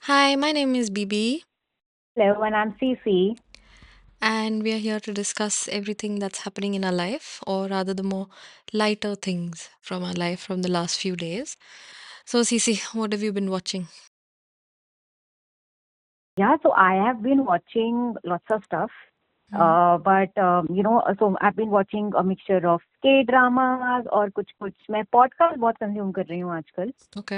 Hi, my name is Bibi, Hello, and I'm Cece. and we are here to discuss everything that's happening in our life, or rather, the more lighter things from our life from the last few days. So, Cece, what have you been watching? Yeah, so I have been watching lots of stuff. Hmm. So I've been watching a mixture of K dramas और कुछ मैं podcast बहुत consume कर रही हूँ आजकल Okay.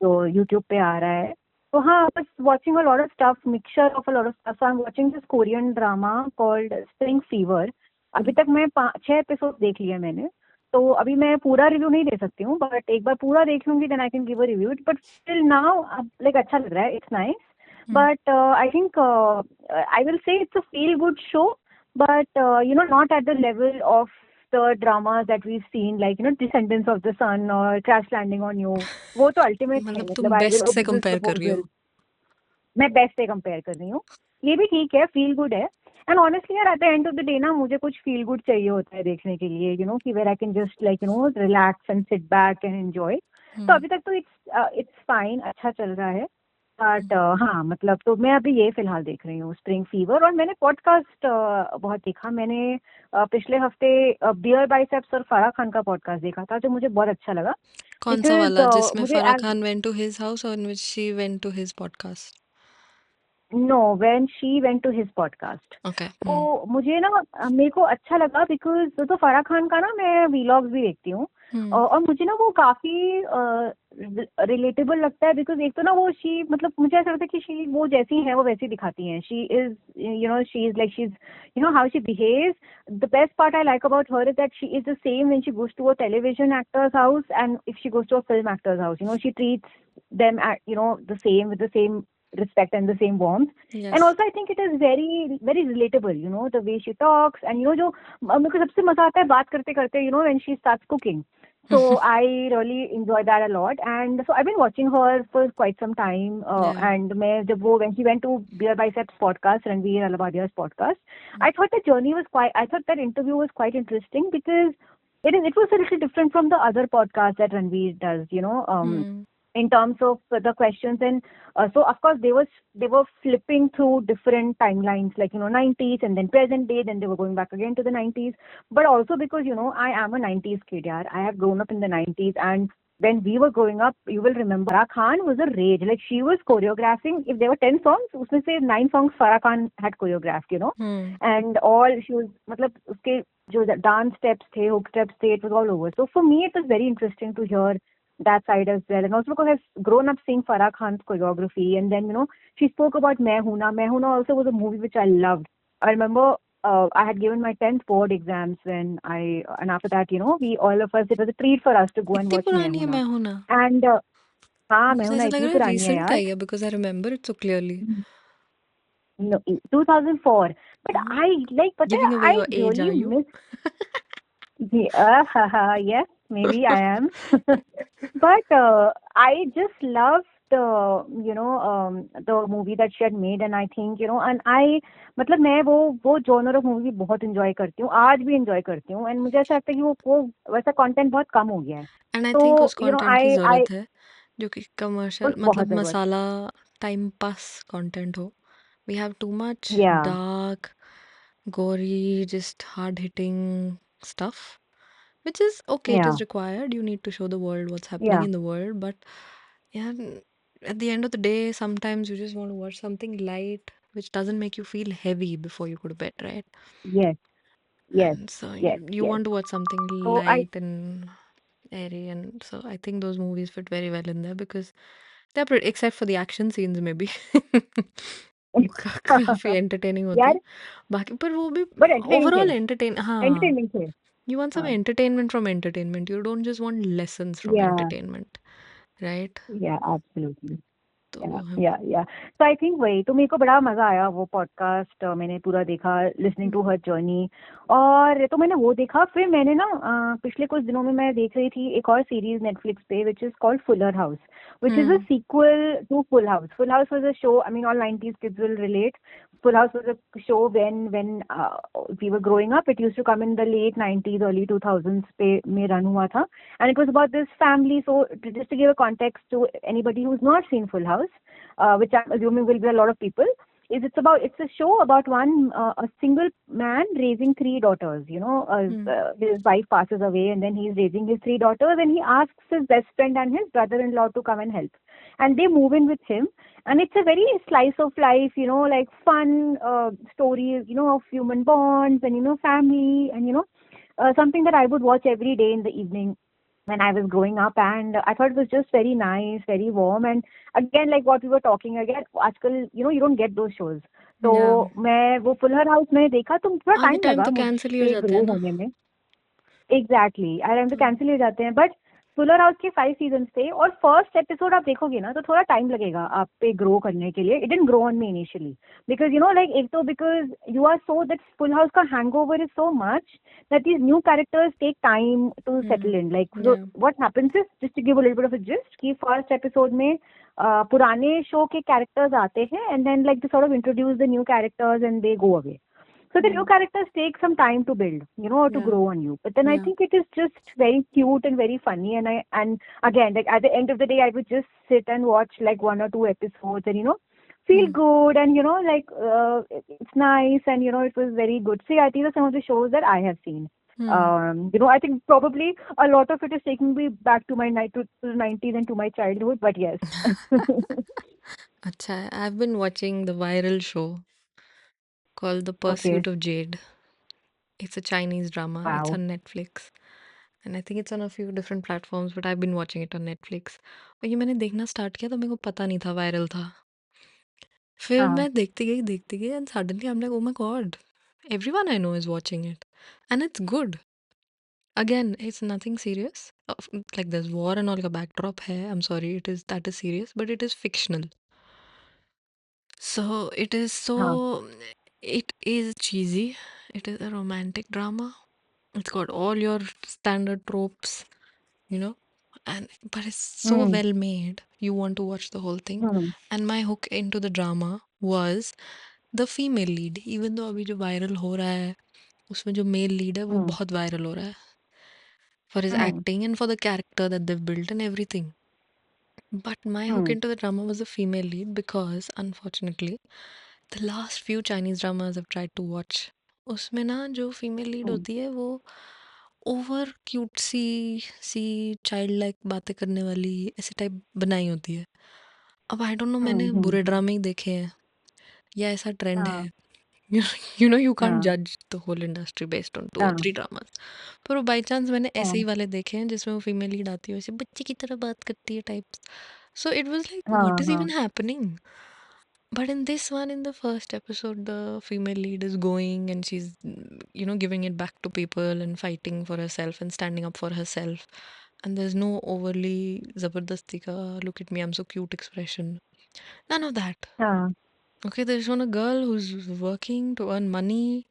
जो YouTube पे आ रहा है तो हाँ बस watching a lot of stuff mixture of a lot of stuff so I'm watching this Korean drama called Spring Fever अभी तक मैं 6 एपिसोड देख लिए मैंने तो अभी मैं पूरा रिव्यू नहीं दे सकती हूँ बट एक बार पूरा देख लूंगी then I can give a review but still now like अच्छा लग रहा है it's nice Hmm. but I think I will say it's a feel good show, but not at the level of the dramas that we've seen, like Descendants of the Sun or Crash Landing on You. वो तो ultimate है मतलब मतलब तुम I will best से this compare कर रही proposal हो। मैं बेस्ट से कंपेयर कर रही हूँ ये भी ठीक है फील गुड है एंड ऑनेस्टली यार at the end of the day ना मुझे कुछ फील गुड चाहिए होता है देखने के लिए कि where I can just like relax and sit back and enjoy तो Hmm. अभी तक तो इट्स फाइन अच्छा चल रहा है बट Hmm. हाँ मतलब तो मैं अभी ये फिलहाल देख रही हूँ स्प्रिंग फीवर और मैंने पॉडकास्ट बहुत देखा मैंने पिछले हफ्ते बियर बाइसेप्स और फराह खान का पॉडकास्ट देखा था जो मुझे बहुत अच्छा लगा कौन सा बिकॉज वाला जिसमें मुझे Farah Khan went to his house और which she went to his podcast? No when she went to his podcast okay. Hmm. तो मुझे ना मेरे को अच्छा लगा बिकॉज तो फराह खान का ना मैं वीलॉग्स भी देखती हूँ हम्म। और मुझे ना वो काफी रिलेटेबल लगता है बिकॉज एक तो ना वो शी मतलब मुझे ऐसा लगता है कि शी वो जैसी है वो वैसी दिखाती हैं she is she is like she is how she behaves the best part I like about her is that she is the same when she goes to a television actor's house and if she goes to a film actor's house. She treats them at, the same with the same respect and the same warmth. And yes. also, I think it is very, very relatable, the way she talks. And, जो मेरे को सबसे मजा आता है बात करते करते, when she starts cooking. So I really enjoy that a lot. And so I've been watching her for quite some time. Yeah. And when she went to Beer Biceps podcast, Ranveer Alabadia's podcast, I thought the journey was I thought that interview was quite interesting because it was a little different from the other podcast that Ranveer does, Hmm. in terms of the questions and so of course they were flipping through different timelines like 90s and then present day then they were going back again to the 90s but also because I am a 90s kid yaar. I have grown up in the 90s and when we were growing up you will remember Farah Khan was a rage like she was choreographing if there were 10 songs usme se 9 songs Farah Khan had choreographed Hmm. and all she was matlab uske jo dance steps the hook steps the it was all over so for me it was very interesting to hear that side as well. And also because I've grown up seeing Farah Khan's choreography. And then, she spoke about Mehuna. Mehuna also was a movie which I loved. I remember I had given my 10th board exams and after that, we all of us, it was a treat for us to go and कितनी watch पुरानी है Mehuna. मैं हूं ना? And हाँ मुझे तो Mehuna ऐसा लग इतनी रहा है पुरानी है रिसेंट यार. आई है because I remember it so clearly. No, 2004. But I like, but giving away I your age really are you? miss. Yes, maybe I am. But I just loved the movie that she had made, and I think and I मतलब मैं वो genre of movie बहुत enjoy करती हूँ आज भी enjoy करती हूँ and मुझे ऐसा लगता है कि वो वैसा content बहुत कम हो गया है एंड आई थिंक तो उस कंटेंट की I ज़रूरत है जो कि कमर्शियल बहुत मतलब जरूरत मसाला टाइम पास कंटेंट हो। We have too much yeah dark gory just hard hitting stuff, which is okay, it yeah is required, you need to show the world what's happening yeah in the world, but yeah, at the end of the day sometimes you just want to watch something light which doesn't make you feel heavy before you go to bed, right? yes yes And so yes you yes want to watch something so I light and airy, and so I think those movies fit very well in there because they're pretty, except for the action scenes maybe वो काफी entertaining होते यार हैं बाकी, पर वो भी but entertaining थे ओवरऑल एंटरटेन, हाँ। entertaining थे You want some हाँ entertainment from entertainment, you don't just want lessons from yeah entertainment, right? yeah absolutely तो या तो आई थिंक वही तो मेरे को बड़ा मजा आया वो पॉडकास्ट मैंने पूरा देखा लिसनिंग टू हर जर्नी और तो मैंने वो देखा फिर मैंने ना पिछले कुछ दिनों में मैं देख रही थी एक और सीरीज नेटफ्लिक्स पे which is called Fuller House which is a hmm. Sequel to Full House was a show I mean all 90s kids will relate Full House was a show when we were growing up. It used to come in the late 90s, early 2000s पे में run हुआ था, and it was about this family. So just to give a context to anybody who's not seen Full House, which I'm assuming will be a lot of people, is it's a show about a single man raising three daughters. Hmm. His wife passes away, and then he's raising his three daughters, and he asks his best friend and his brother-in-law to come and help, and they move in with him, and it's a very slice of life, like fun stories, of human bonds and family, and something that I would watch every day in the evening when I was growing up, and I thought it was just very nice, very warm, and again, like what we were talking again, आजकल you don't get those shows. तो या मैं वो Fuller house मैंने देखा तो थोड़ा आधे टाइम टाइम लगा तो मुझ कैंसिल ही हो पे जाते हैं ग्रो ना। होने में। एग्जैक्टली आई तो हम्म। कैंसिल हो जाते हैं, बट फुलर हाउस के 5 सीजन थे, और फर्स्ट एपिसोड आप देखोगे ना तो थोड़ा टाइम लगेगा आप पे ग्रो करने के लिए। It didn't grow on me initially, because like एक तो because you are so that full house का hangover is so much that these new characters take time to settle in. Like, so या what happens is, just to give a little bit of a gist, कि first episode में पुराने show के characters आते हैं, and then like they sort of introduce the new characters and they go away. So the new characters take some time to build, or to या grow on you. But then I या think it is just very cute and very funny. And again, like at the end of the day, I would just sit and watch like one or two episodes, and feel hmm good, and like it's nice, and it was very good. See, I think are some of the shows that I have seen. Hmm I think probably a lot of it is taking me back to my night to the 90s and to my childhood. But yes. अच्छा है। I've been watching the viral show called The Okay. Pursuit of Jade. It's a Chinese drama. It's Wow. on Netflix. And I think it's on a few different platforms, but I've been watching it on Netflix. और ये मैंने देखना start किया तो मेरे को पता नहीं था वायरल था। फिर हाँ. मैं देखती गई and suddenly I am like, oh my God, everyone I know is watching it and it's good. Again it's nothing serious, like this war and all का बैकड्रॉप है। I am sorry, it is that is serious but it is fictional. So it is हाँ. so it is cheesy. It is a romantic drama. It's got all your standard tropes, you know, and but it's so Hmm. well made. You want to watch the whole thing. Hmm. And my hook into the drama was the female lead. Even though अभी जो viral हो रहा है, उसमें जो male lead है वो Hmm. बहुत viral हो रहा है for his Hmm. acting and for the character that they've built and everything. But my hook Hmm. into the drama was the female lead because unfortunately the last few Chinese dramas I've tried to watch, उसमें ना जो female lead Hmm. होती है वो over cute सी सी child like बातें करने वाली ऐसी टाइप बनाई होती है। अब आई डोंट नो, Hmm. मैंने Hmm. बुरे ड्रामे ही देखे हैं या ऐसा ट्रेंड हाँ. है। यू कांट हाँ. जज the whole industry based on two और हाँ. Three dramas. पर वो बाई चांस मैंने ऐसे ही हाँ. वाले देखे हैं जिसमें वो फीमेल लीड आती है वैसे बच्चे की तरह बात करती है types. So it was like what हाँ. इज इवन हाँ. Happening. But in this one, in the first episode, the female lead is going and she's, giving it back to people and fighting for herself and standing up for herself. And there's no overly zabardasti ka, look at me, I'm so cute expression. None of that. हाँ. Okay, there's shown a girl who's working to earn money,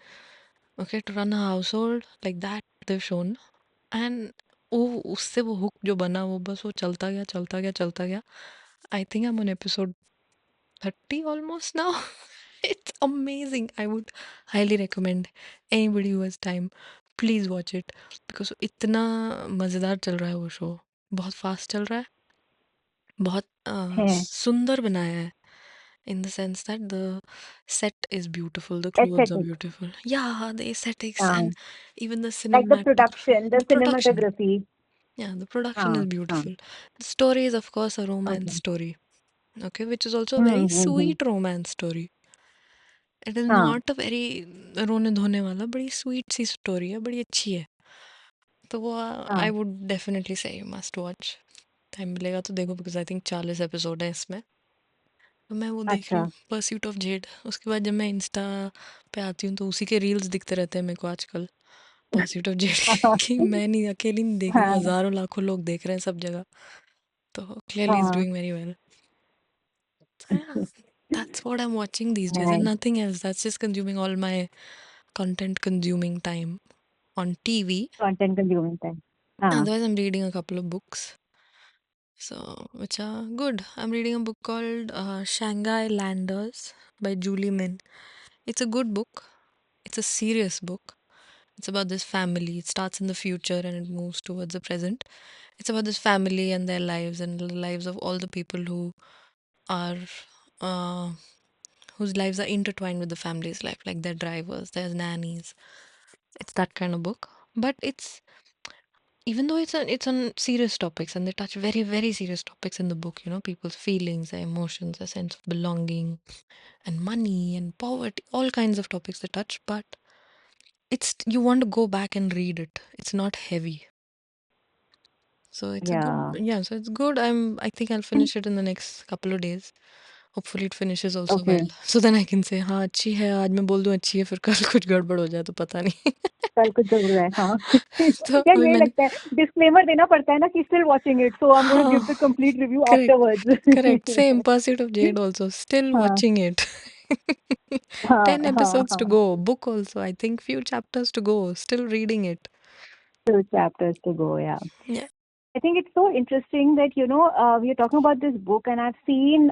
okay, to run a household, like that they've shown. And वो उससे वो hook जो बना वो बस वो चलता गया चलता गया चलता गया। I think I am on episode 30 almost now. It's amazing. I would highly recommend anybody who has time, please watch it because इतना मज़ेदार चल रहा है वो शो। बहुत फास्ट चल रहा है, बहुत है. सुंदर बनाया है in the sense that the set is beautiful, the clothes are Aesthetic. beautiful. Yeah, the aesthetics हाँ. and even the Like the cinematic, production, the the production. cinematography. Yeah, the production is हाँ. हाँ. beautiful. The story is, of course, a romance Okay. story. Okay, which is also a hmm. very hmm. sweet romance story. It is हाँ. Not a very रोने धोने वाला, बड़ी sweet सी story है, बड़ी अच्छी है। तो वो आई हाँ. वुड डेफिनेटली से यू मस्ट वॉच। टाइम मिलेगा तो देखो बिकॉज आई थिंक 40 एपिसोड है इसमें। तो मैं वो देख रही अच्छा. हूँ परस्यूट ऑफ जेड। उसके बाद जब मैं इंस्टा पे आती हूँ तो उसी के रील्स दिखते रहते हैं मेरे को आजकल, परस्यूट ऑफ जेड कि मैं नहीं अकेली नहीं देख रही हूँ, हाँ. हज़ारों लाखों लोग देख रहे हैं सब जगह। तो क्लियरली इज़ हाँ. Doing very well. Yeah, that's what I'm watching these days and Nice. nothing else. That's just consuming all my content consuming time on TV. Content consuming time. हाँ. Otherwise, I'm reading a couple of books. So, which are good. I'm reading a book called Shanghai Landers by Julie Min. It's a good book. It's a serious book. It's about this family. It starts in the future and it moves towards the present. It's about this family and their lives and the lives of all the people who are uh, whose lives are intertwined with the family's life, like their drivers, their nannies. It's that kind of book. But it's even though it's on serious topics and they touch very very serious topics in the book, people's feelings, their emotions, a sense of belonging, and money and poverty, all kinds of topics they touch. But it's you want to go back and read it. It's not heavy. So it's a good, Yeah. yeah, so it's good. I think I'll finish it in the next couple of days. Hopefully it finishes also Okay. well. So then I can say, हाँ अच्छी है, आज मैं बोल दूँ अच्छी है, फिर कल कुछ गड़बड़ हो जाए तो पता नहीं. कल कुछ ज़रूर है, हाँ. तो यार अभी यही मैंने लगता है, डिस्क्लेमर देना पड़ता है ना कि still watching it, so I am gonna give the हाँ complete review correct correct same afterwards. Pursuit of Jade also still हाँ, watching it. हाँ, 10 हाँ, episodes to हाँ. go, book also I think few chapters to go, still reading it. 2 chapters to go, yeah. Yeah. I think it's so interesting that, we are talking about this book, and I've seen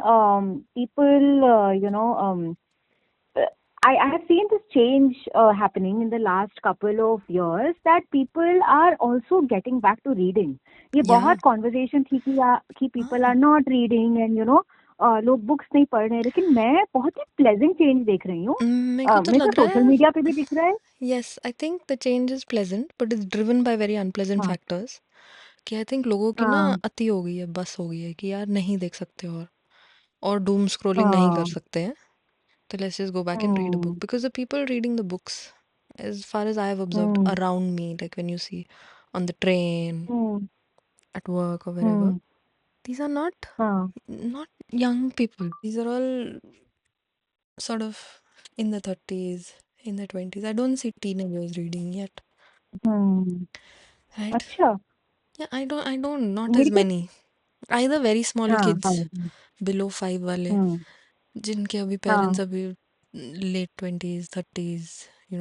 people, uh, I have seen this change happening in the last couple of years, that people are also getting back to reading. ये Yeah. बहुत conversation थी कि people are हाँ. not reading, and लोग books नहीं पढ़ रहे हैं, लेकिन मैं बहुत ही pleasant change देख रही हूँ. मेरे को तो मेरे को लग रहा सोशल है. मीडिया पे भी दिख रहा है. Yes, I think the change is pleasant, but it's driven by very unpleasant हाँ, factors. कि आई थिंक लोगों की ना हाँ, अति हो गई है, बस हो गई है कि यार नहीं देख सकते और डूम स्क्रॉलिंग नहीं कर हाँ, सकते हैं. तो let's just go back and read a book hmm, because the people reading the books as far as I have observed hmm, around me, like when you see on the train, hmm, at work or wherever, hmm, these are हाँ, not young people. These are all sort of in the 30s, in the 20s. I don't see teenagers reading yet, hmm. right? अच्छा. Yeah, I don't, not as मेरी तो. many. Either very small हाँ, हाँ, kids below 5 वाले, हम्म, जिनके अभी हाँ, parents अभी late 20s 30s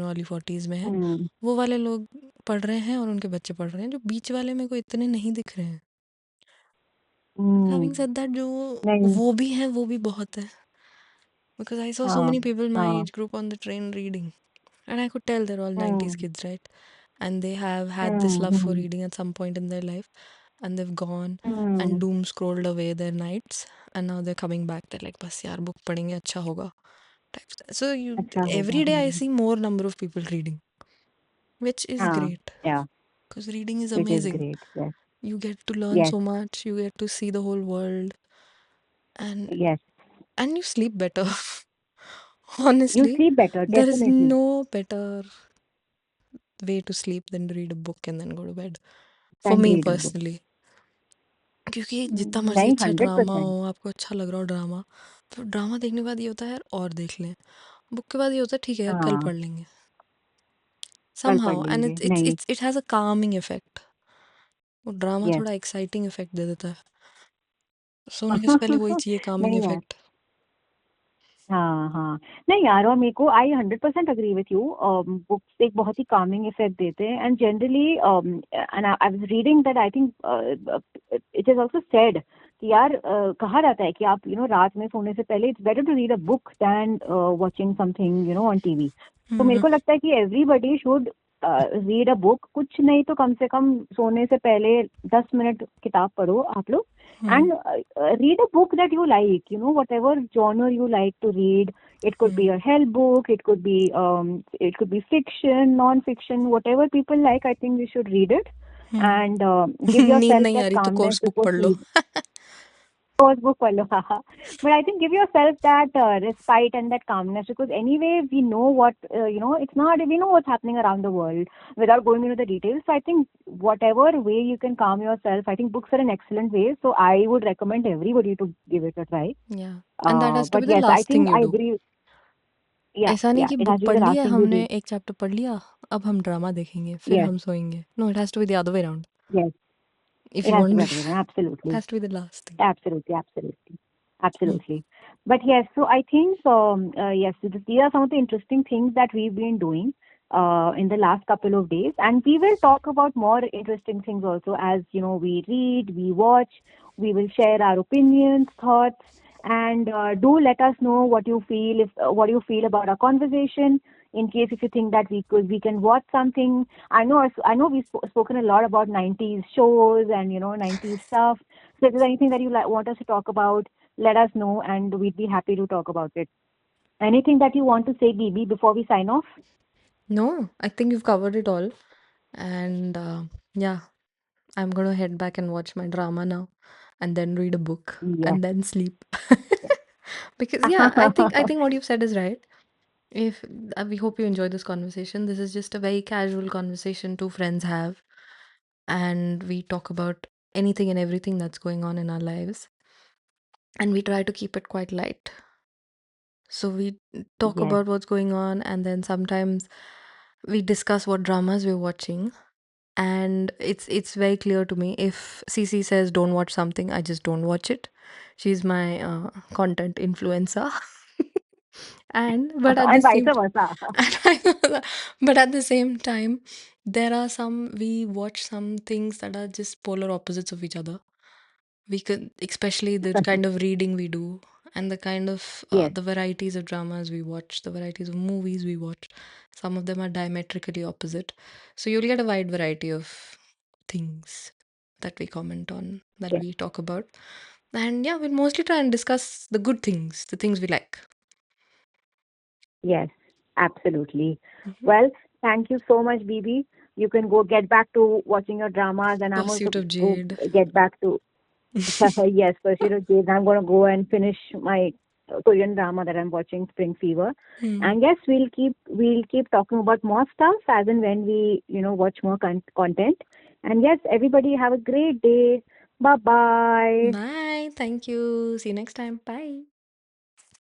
early 40s में है, हम्म, वो वाले लोग पढ़ रहे हैं और उनके बच्चे पढ़ रहे हैं. जो बीच वाले में को इतने नहीं दिख रहे हैं. हम्म. हैविंग सेड दैट, जो नहीं. वो भी है वो भी बहुत है. बिकॉज आई सॉ so हाँ, many people my हाँ, age group on the train reading, and I could tell they're all 90s hmm, kids, right? And they have had this hmm, love for hmm, reading at some point in their life, and they've gone and hmm. doom scrolled away their nights, and now they're coming back. They're like, बस यार book पढ़ेंगे अच्छा होगा. So you अच्छा होगा. every day I see more number of people reading, which is हाँ, great yeah, because reading is which is amazing. great. Yes, You get to learn yes, so much. You get to see the whole world, and yes. you sleep better. You Honestly, sleep better, there is definitely. no better way to sleep than to read a book and then go to bed. For Can me read a book. personally, क्योंकि जितना मर्जी नहीं, अच्छा drama 100%. हो, आपको अच्छा लग रहा हो ड्रामा, तो ड्रामा देखने के बाद ये होता है यार और देख लें. बुक के बाद ये होता है ठीक है यार कल हाँ, पढ़ लेंगे. कल पढ़ Somehow, and लेंगे. नहीं. it has a calming effect. वो ड्रामा Yes. थोड़ा एक्साइटिंग इफेक्ट दे देता है. सोने के से पहले वही चाहिए, कामिंग नहीं यार. इफेक्ट. हाँ, हाँ. नहीं यार, और मेरे को आई 100% अग्री विथ यू. बुक्स एक बहुत ही कामिंग इफेक्ट देते हैं, and generally and I was reading that, I think it is also said कि यार कहा जाता है कि आप रात में सोने से पहले it's better to read a book than watching something on TV. तो मेरे को लगता है कि everybody should read a book. कुछ नहीं तो कम से कम सोने से पहले 10 मिनट किताब पढ़ो आप लोग, and read a book that you like, whatever genre you like to read. It could be a help book, it could be fiction, non-fiction, whatever people like. I think you should read it and give नींद yourself नहीं आ that रही तो calmness course book before पढ़ लो. sleep. Course book पढ़ लो, haha. But I think give yourself that respite and that calmness, because anyway we know it's not, we know what's happening around the world without going into the details. So I think whatever way you can calm yourself, I think books are an excellent way. So I would recommend everybody to give it a try. Yeah, and that has to be But the yes, I last thing think you I do. agree. Yeah, ऐसा नहीं yeah, कि it book has to be पढ़ the Lee last है thing you हमने, do. एक chapter पढ़ लिया, अब हम ड्रामा देखेंगे फिर Yes, हम सोएंगे. No, it has to be the other way around. yes, if it you has to be want, that way. it Absolutely. has to be the last thing. Absolutely, absolutely, absolutely. But yes, so I think yes, so these are some of the interesting things that we've been doing in the last couple of days, and we will talk about more interesting things also as we read, we watch, we will share our opinions, thoughts, And do let us know what you feel, if what you feel about our conversation. In case if you think that we can watch something. I know we've spoken a lot about 90s shows and 90s stuff. So if there's anything that you want us to talk about, let us know and we'd be happy to talk about it. Anything that you want to say, BB, before we sign off? No, I think you've covered it all. And yeah, I'm gonna head back and watch my drama now, and then read a book, Yes. and then sleep. Yes. Because yeah, I think what you've said is right. If we hope you enjoy this conversation. This is just a very casual conversation two friends have, and we talk about anything and everything that's going on in our lives, and we try to keep it quite light. So we talk Yes. about what's going on, and then sometimes we discuss what dramas we're watching. And it's very clear to me, if CC says don't watch something, I just don't watch it. She's my content influencer. And but at the And vice same versa. but at the same time, there are some, we watch some things that are just polar opposites of each other. We could, especially the kind of reading we do, and the kind of Yes. the varieties of dramas we watch, the varieties of movies we watch. Some of them are diametrically opposite. So you'll get a wide variety of things that we comment on, that Yes. we talk about. And yeah, we'll mostly try and discuss the good things, the things we like. Yes, absolutely. Mhm. Well, thank you so much, BB. You can go get back to watching your dramas, and I'm also Pursuit of go Jade. get back to yes, Pursuit of Jade. I'm going to go and finish my Korean drama that I'm watching, Spring Fever. Hmm. And yes, we'll keep talking about more stuff as and when we watch more content. And yes, everybody have a great day. Bye bye. Bye. Thank you. See you next time. Bye.